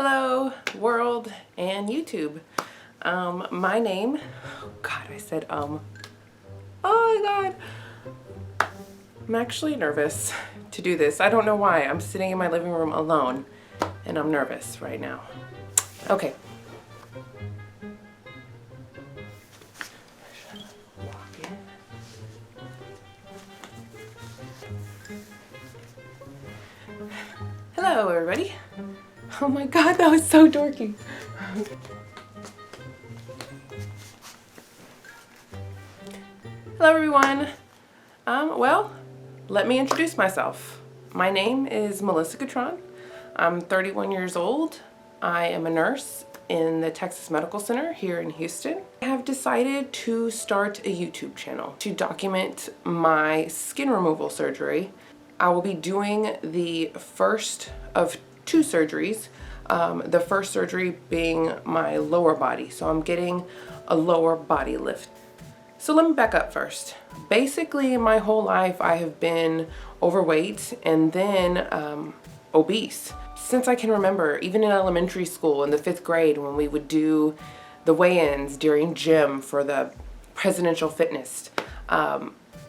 Hello, world and YouTube. My name, oh God, I said, oh my God. I'm actually nervous to do this. I don't know why. I'm sitting in my living room alone and I'm nervous right now. Okay. Hello, everybody. Oh my God, that was so dorky. Hello, everyone. Well, let me introduce myself. My name is Melissa Gutron. I'm 31 years old. I am a nurse in the Texas Medical Center here in Houston. I have decided to start a YouTube channel to document my skin removal surgery. I will be doing the first of two surgeries. The first surgery being my lower body. So I'm getting a lower body lift. So let me back up first. Basically, my whole life I have been overweight and then obese. Since I can remember, even in elementary school in the 5th grade when we would do the weigh-ins during gym for the presidential fitness,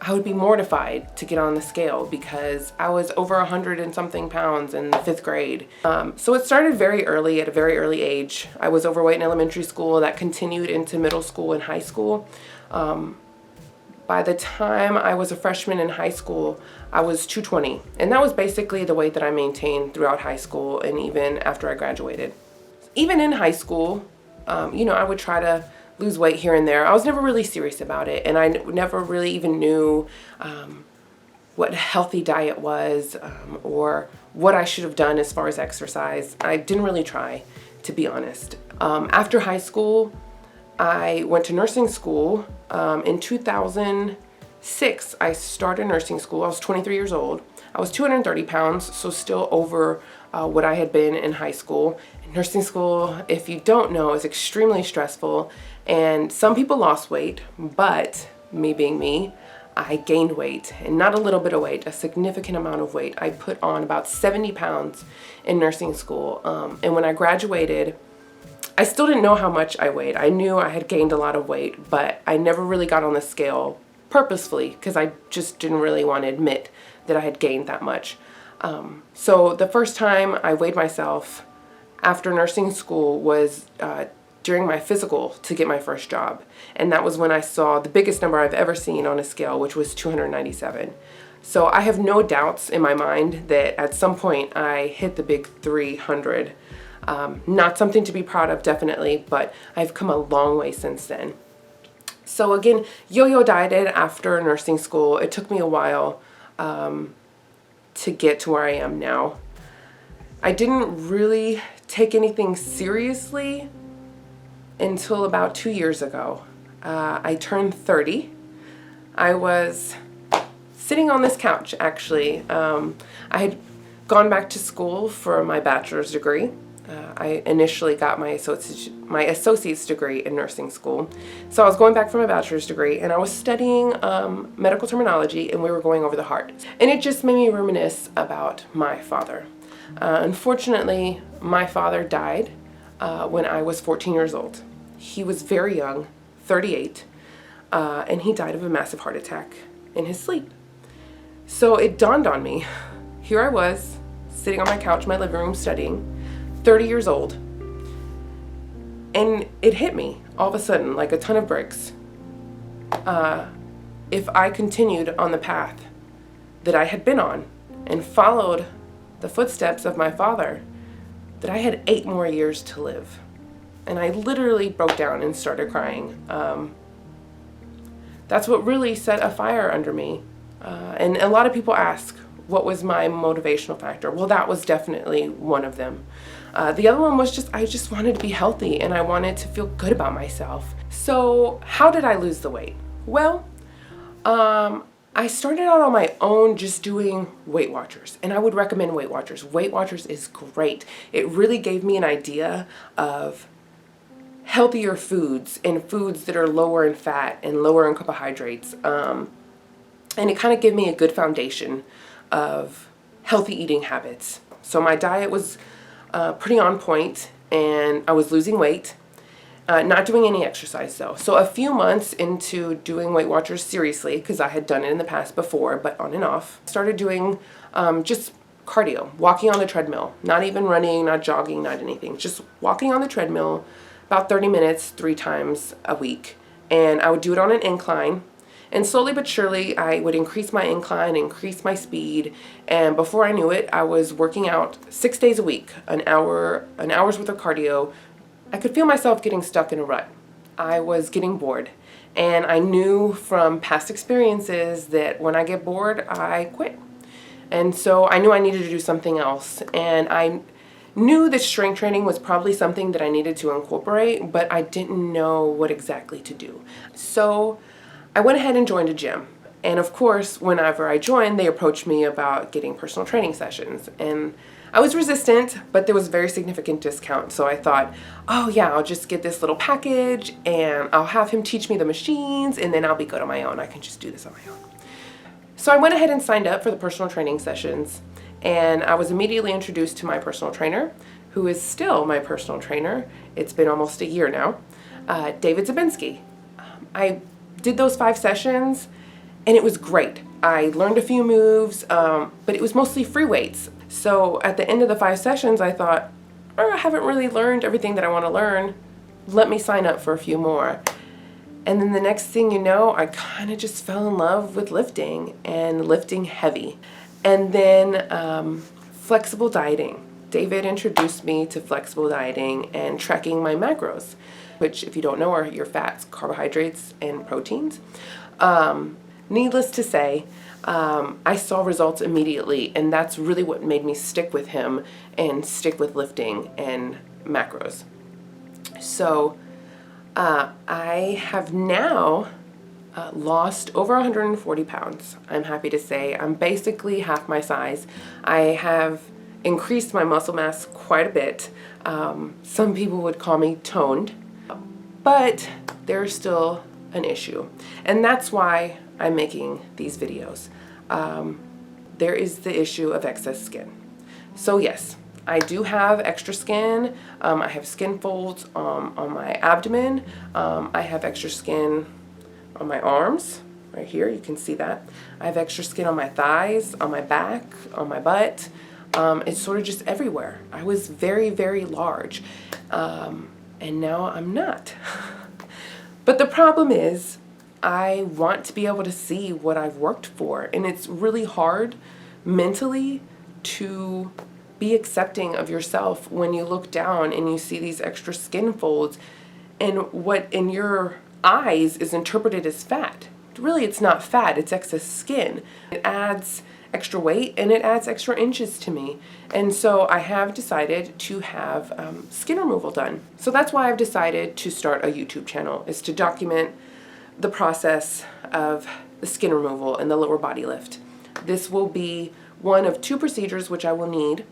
I would be mortified to get on the scale because I was over 100 and something pounds in the 5th grade. So it started very early, at a very early age. I was overweight in elementary school. That continued into middle school and high school. By the time I was a freshman in high school, I was 220. And that was basically the weight that I maintained throughout high school and even after I graduated. Even in high school, I would try to lose weight here and there. I was never really serious about it, and I never really even knew what a healthy diet was or what I should have done as far as exercise. I didn't really try, to be honest. After high school, I went to nursing school. In 2006, I started nursing school. I was 23 years old. I was 230 pounds, so still over what I had been in high school. Nursing school, if you don't know, is extremely stressful, and some people lost weight, but me being me, I gained weight, and not a little bit of weight, a significant amount of weight. I put on about 70 pounds in nursing school, and when I graduated, I still didn't know how much I weighed. I knew I had gained a lot of weight, but I never really got on the scale purposefully because I just didn't really want to admit that I had gained that much. So the first time I weighed myself after nursing school was during my physical to get my first job. And that was when I saw the biggest number I've ever seen on a scale, which was 297. So I have no doubts in my mind that at some point I hit the big 300. Not something to be proud of, definitely, but I've come a long way since then. So again, yo-yo dieted after nursing school. It took me a while to get to where I am now. I didn't really take anything seriously until about 2 years ago. I turned 30. I was sitting on this couch, actually. I had gone back to school for my bachelor's degree. I initially got my associate's degree in nursing school. So I was going back for my bachelor's degree, and I was studying medical terminology, and we were going over the heart. And it just made me reminisce about my father. Unfortunately, my father died when I was 14 years old. He was very young, 38, and he died of a massive heart attack in his sleep. So it dawned on me. Here I was, sitting on my couch in my living room studying, 30 years old, and it hit me all of a sudden like a ton of bricks. If I continued on the path that I had been on and followed the footsteps of my father, that I had 8 more years to live. And I literally broke down and started crying. That's what really set a fire under me. And a lot of people ask, what was my motivational factor? Well, that was definitely one of them. The other one was I just wanted to be healthy and I wanted to feel good about myself. So how did I lose the weight? Well, I started out on my own just doing Weight Watchers, and I would recommend Weight Watchers. Weight Watchers is great. It really gave me an idea of healthier foods and foods that are lower in fat and lower in carbohydrates. And it kind of gave me a good foundation of healthy eating habits. So my diet was pretty on point, and I was losing weight. Not doing any exercise though. So a few months into doing Weight Watchers seriously, because I had done it in the past before, but on and off, started doing just cardio, walking on the treadmill, not even running, not jogging, not anything, just walking on the treadmill about 30 minutes, 3 times a week. And I would do it on an incline. And slowly but surely, I would increase my incline, increase my speed, and before I knew it, I was working out 6 days a week, an hour's worth of cardio. I could feel myself getting stuck in a rut. I was getting bored, and I knew from past experiences that when I get bored, I quit. And so I knew I needed to do something else, and I knew that strength training was probably something that I needed to incorporate, but I didn't know what exactly to do. So I went ahead and joined a gym. And of course, whenever I joined, they approached me about getting personal training sessions. And I was resistant, but there was a very significant discount. So I thought, oh yeah, I'll just get this little package and I'll have him teach me the machines, and then I'll be good on my own. I can just do this on my own. So I went ahead and signed up for the personal training sessions, and I was immediately introduced to my personal trainer, who is still my personal trainer. It's been almost a year now, David Zabinski. I did those 5 sessions, and it was great. I learned a few moves, but it was mostly free weights. So at the end of the 5 sessions, I thought, oh, I haven't really learned everything that I want to learn. Let me sign up for a few more. And then the next thing you know, I kind of just fell in love with lifting, and lifting heavy. And then flexible dieting. David introduced me to flexible dieting and tracking my macros, which, if you don't know, are your fats, carbohydrates, and proteins. Needless to say, I saw results immediately, and that's really what made me stick with him and stick with lifting and macros. So I have now lost over 140 pounds. I'm happy to say I'm basically half my size. I have increased my muscle mass quite a bit. Some people would call me toned, but there's still an issue. And that's why I'm making these videos. There is the issue of excess skin. So yes, I do have extra skin. I have skin folds on my abdomen. I have extra skin on my arms, right here, you can see that. I have extra skin on my thighs, on my back, on my butt. It's sort of just everywhere. I was very, very large, and now I'm not. But the problem is, I want to be able to see what I've worked for, and it's really hard mentally to be accepting of yourself when you look down and you see these extra skin folds, and what in your eyes is interpreted as fat. Really, it's not fat, it's excess skin. It adds extra weight, and it adds extra inches to me. And so I have decided to have skin removal done. So that's why I've decided to start a YouTube channel, is to document the process of the skin removal and the lower body lift. This will be one of 2 procedures which I will need.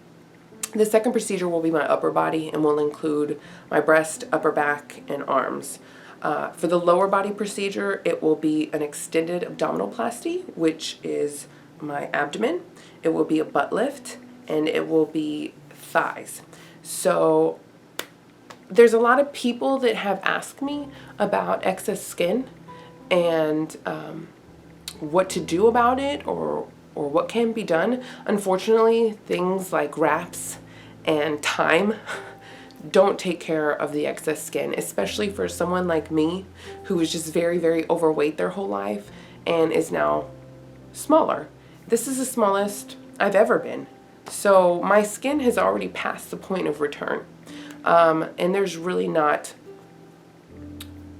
The second procedure will be my upper body and will include my breast, upper back, and arms. For the lower body procedure, it will be an extended abdominoplasty, which is my abdomen. It will be a butt lift, and it will be thighs. So there's a lot of people that have asked me about excess skin and what to do about it, or what can be done. Unfortunately, things like wraps and time don't take care of the excess skin, especially for someone like me who was just very, very overweight their whole life and is now smaller. This is the smallest I've ever been. So my skin has already passed the point of return. And there's really not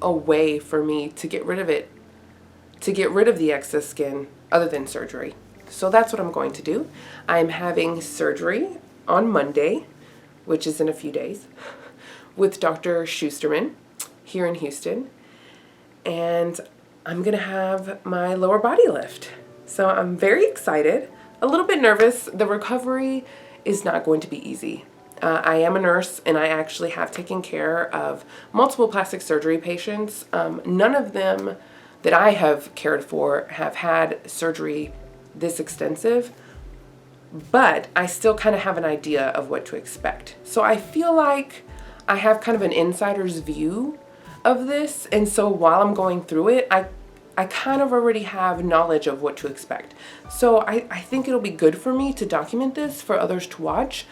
a way for me to get rid of it, to get rid of the excess skin, other than surgery. So that's what I'm going to do. I'm having surgery on Monday, which is in a few days, with Dr. Schusterman here in Houston. And I'm gonna have my lower body lift. So I'm very excited, a little bit nervous. The recovery is not going to be easy. I am a nurse, and I actually have taken care of multiple plastic surgery patients. None of them that I have cared for have had surgery this extensive. but I still kind of have an idea of what to expect. So I feel like I have kind of an insider's view of this, and so while I'm going through it, I kind of already have knowledge of what to expect. So I think it'll be good for me to document this for others to watch.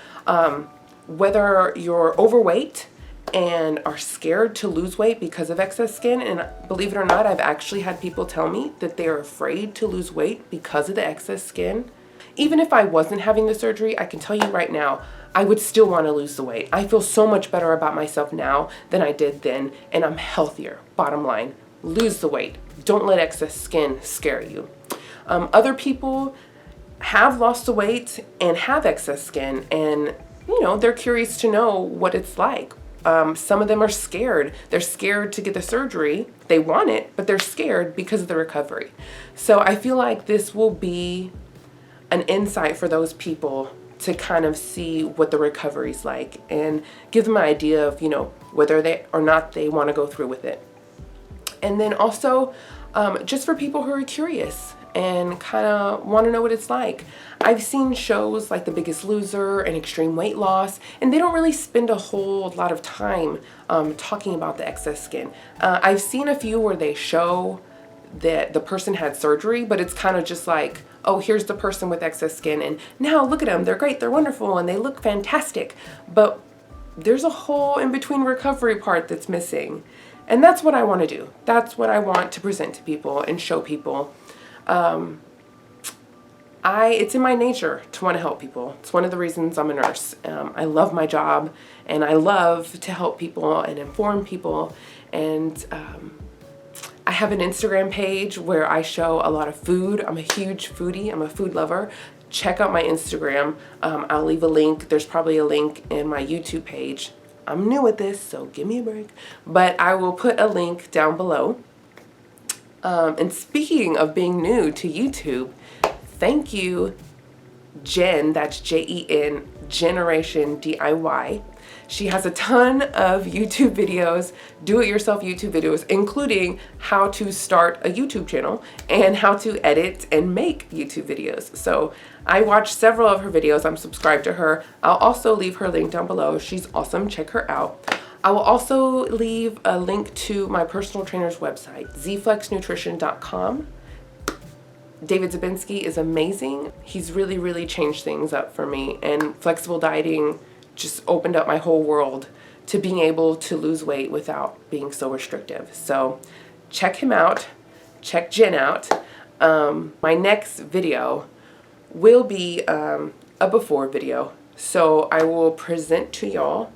Whether you're overweight and are scared to lose weight because of excess skin, and believe it or not, I've actually had people tell me that they're afraid to lose weight because of the excess skin. Even if I wasn't having the surgery, I can tell you right now, I would still want to lose the weight. I feel so much better about myself now than I did then, and I'm healthier. Bottom line, lose the weight. Don't let excess skin scare you. Other people have lost the weight and have excess skin, and they're curious to know what it's like. Some of them are scared. They're scared to get the surgery. They want it, but they're scared because of the recovery. So I feel like this will be an insight for those people to kind of see what the recovery's like and give them an idea of, whether they or not they want to go through with it. And then also, just for people who are curious and kind of want to know what it's like. I've seen shows like The Biggest Loser and Extreme Weight Loss, and they don't really spend a whole lot of time talking about the excess skin. I've seen a few where they show that the person had surgery, but it's kind of just like, oh, here's the person with excess skin, and now look at them, they're great, they're wonderful, and they look fantastic. But there's a whole in-between recovery part that's missing. And that's what I want to do. That's what I want to present to people and show people. It's in my nature to want to help people. It's one of the reasons I'm a nurse. I love my job, and I love to help people and inform people. And I have an Instagram page where I show a lot of food. I'm a huge foodie. I'm a food lover. Check out my Instagram. I'll leave a link. There's probably a link in my YouTube page. I'm new at this, so give me a break. But I will put a link down below. And speaking of being new to YouTube, thank you, Jen, that's Jen, Generation DIY. She has a ton of YouTube videos, do-it-yourself YouTube videos, including how to start a YouTube channel and how to edit and make YouTube videos. So I watched several of her videos. I'm subscribed to her. I'll also leave her link down below. She's awesome. Check her out. I will also leave a link to my personal trainer's website, zflexnutrition.com. David Zabinski is amazing. He's really, really changed things up for me, and flexible dieting just opened up my whole world to being able to lose weight without being so restrictive. So check him out, check Jen out. My next video will be a before video. So I will present to y'all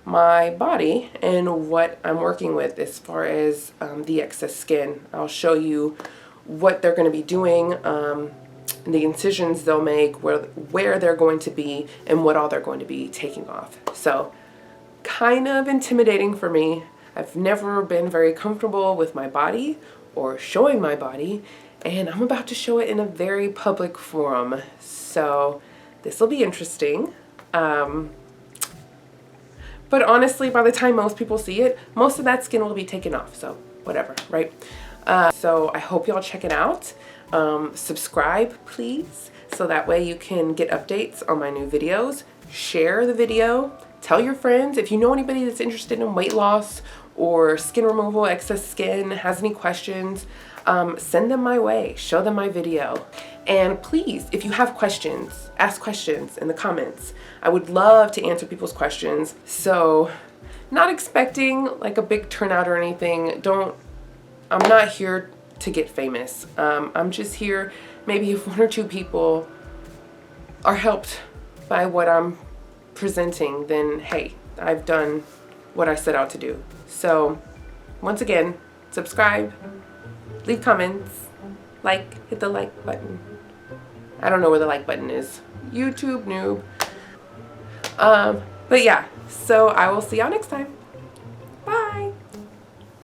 my body and what I'm working with as far as the excess skin. I'll show you what they're going to be doing, the incisions they'll make, where they're going to be, and what all they're going to be taking off. So kind of intimidating for me. I've never been very comfortable with my body or showing my body, and I'm about to show it in a very public forum. So this will be interesting. But honestly, by the time most people see it, most of that skin will be taken off. So whatever, right? So I hope y'all check it out. Subscribe, please, so that way you can get updates on my new videos. Share the video. Tell your friends. If you know anybody that's interested in weight loss or skin removal, excess skin, has any questions, send them my way. Show them my video. And please, if you have questions, ask questions in the comments. I would love to answer people's questions. So, not expecting like a big turnout or anything. I'm not here to get famous. I'm just here, maybe if one or two people are helped by what I'm presenting, then hey, I've done what I set out to do. So, once again, subscribe, leave comments, hit the like button. I don't know where the like button is. YouTube noob. But yeah, so I will see y'all next time.